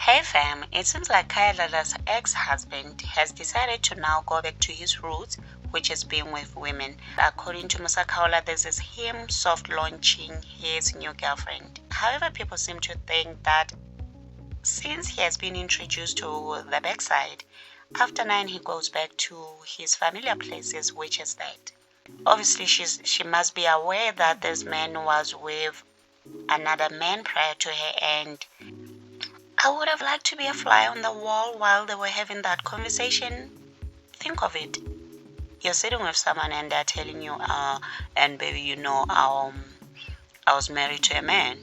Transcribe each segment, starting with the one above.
Hey fam, it seems like Kayala's ex-husband has decided to now go back to his roots, which is being with women. According to Musa Kaula, this is him soft launching his new girlfriend. However, people seem to think that since he has been introduced to the backside, after 9 he goes back to his familiar places, which is that. Obviously, she must be aware that this man was with another man prior to her, and I would have liked to be a fly on the wall while they were having that conversation. Think of it. You're sitting with someone and they're telling you, and baby, I was married to a man.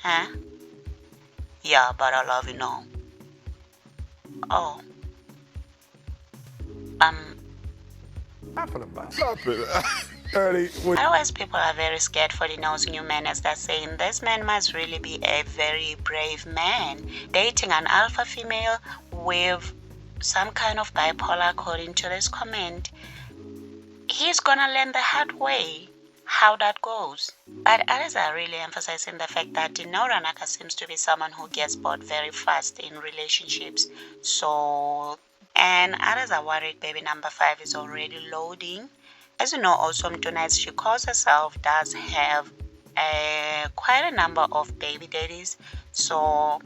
Huh? Yeah, but I love you now. Oh. Stop it. Ernie, Otherwise, people are very scared for the nosy new man, as they're saying this man must really be a very brave man, dating an alpha female with some kind of bipolar, according to this comment. He's gonna learn the hard way how that goes. But others are really emphasizing the fact that Dineo Ranaka seems to be someone who gets bored very fast in relationships. And others are worried baby number 5 is already loading. As you know, also Mtuna, she calls herself, does have quite a number of baby daddies. So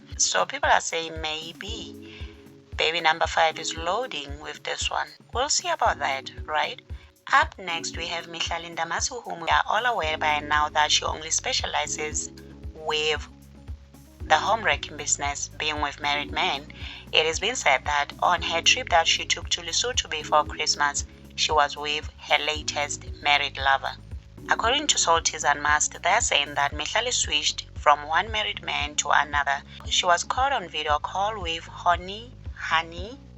people are saying maybe baby number 5 is loading with this one. We'll see about that, right? Up next, we have Mihlalinda Masu, whom we are all aware by now that she only specializes with the home wrecking business, being with married men. It has been said that on her trip that she took to Lesotho before Christmas, she was with her latest married lover. According to Salties Unmasked, they're saying that Mihlali switched from one married man to another. She was caught on video call with Honey,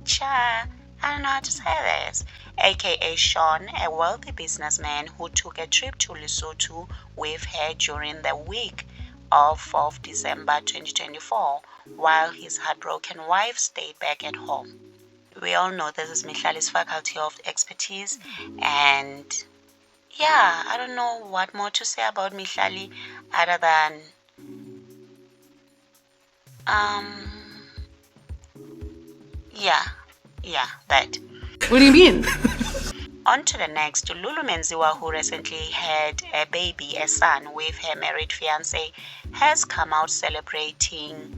Cha, I don't know how to say this, aka Sean, a wealthy businessman who took a trip to Lesotho with her during the week of 4th December 2024, while his heartbroken wife stayed back at home. We all know this is Mihlali's faculty of expertise, and yeah, I don't know what more to say about Mihlali other than that. What do you mean? On to the next, Lulu Menziwa, who recently had a baby, a son, with her married fiancé, has come out celebrating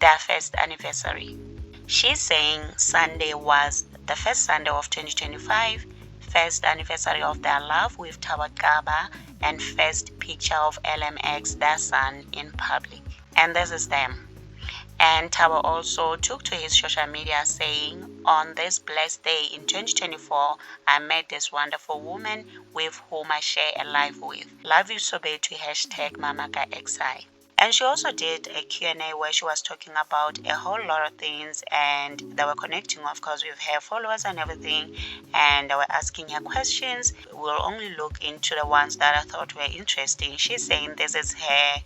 their first anniversary. She's saying Sunday was the first Sunday of 2025, first anniversary of their love with Thabo Kaba, and first picture of LMX, their son, in public. And this is them. And Thabo also took to his social media saying, on this blessed day in 2024, I met this wonderful woman with whom I share a life with. Love you so bad to #MamakaXI. And she also did a Q&A where she was talking about a whole lot of things, and they were connecting, of course, with her followers and everything, and they were asking her questions. We'll only look into the ones that I thought were interesting. She's saying this is her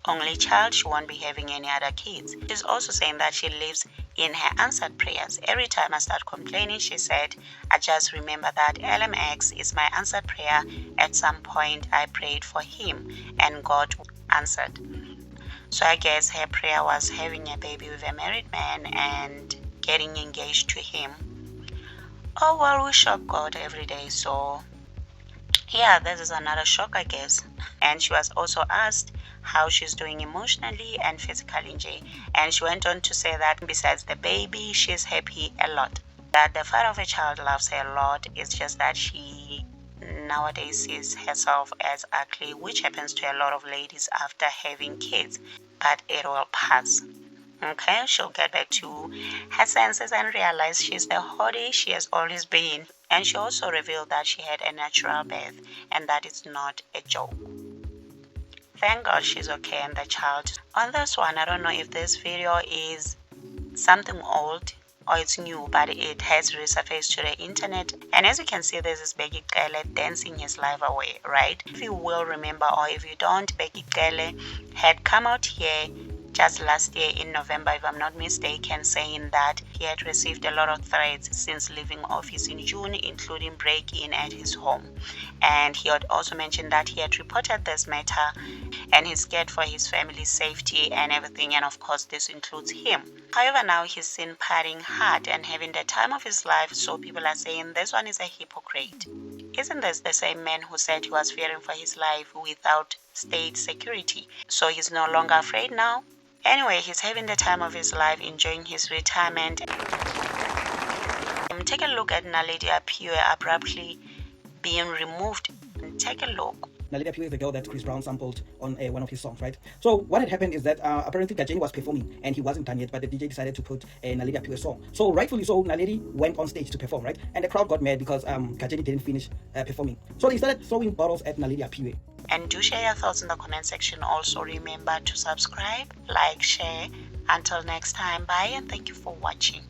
only child, she won't be having any other kids. She's also saying that she lives in her answered prayers. Every time I start complaining, she said, I just remember that LMX is my answered prayer. At some point I prayed for him and God answered. So I guess her prayer was having a baby with a married man and getting engaged to him. Oh well, we shock God every day, so yeah, this is another shock, I guess. And she was also asked how she's doing emotionally and physically, and she went on to say that besides the baby, she's happy a lot. That the father of a child loves her a lot. It's just that she nowadays sees herself as ugly, which happens to a lot of ladies after having kids, but it will pass. Okay, she'll get back to her senses and realize she's the hottie she has always been. And she also revealed that she had a natural birth and that it's not a joke. Thank God she's okay and the child. On this one, I don't know if this video is something old or it's new, but it has resurfaced to the internet. And as you can see, this is Bheki Cele dancing his life away, right? If you will remember, or if you don't, Bheki Cele had come out here just last year in November, if I'm not mistaken, saying that he had received a lot of threats since leaving office in June, including break-in at his home. And he had also mentioned that he had reported this matter and he's scared for his family's safety and everything, and of course this includes him. However, now he's seen partying hard and having the time of his life, so people are saying this one is a hypocrite. Isn't this the same man who said he was fearing for his life without state security? So he's no longer afraid now? Anyway, he's having the time of his life, enjoying his retirement. Take a look at Naledi Aphiwe abruptly being removed. Take a look. Naledi Aphiwe is the girl that Chris Brown sampled on one of his songs, right? So what had happened is that apparently Gajeni was performing and he wasn't done yet, but the DJ decided to put a Naledi Aphiwe song. So rightfully so, Naledi went on stage to perform, right? And the crowd got mad because Gajeni didn't finish performing. So they started throwing bottles at Naledi Aphiwe. And do share your thoughts in the comment section. Also remember to subscribe, like, share. Until next time, bye and thank you for watching.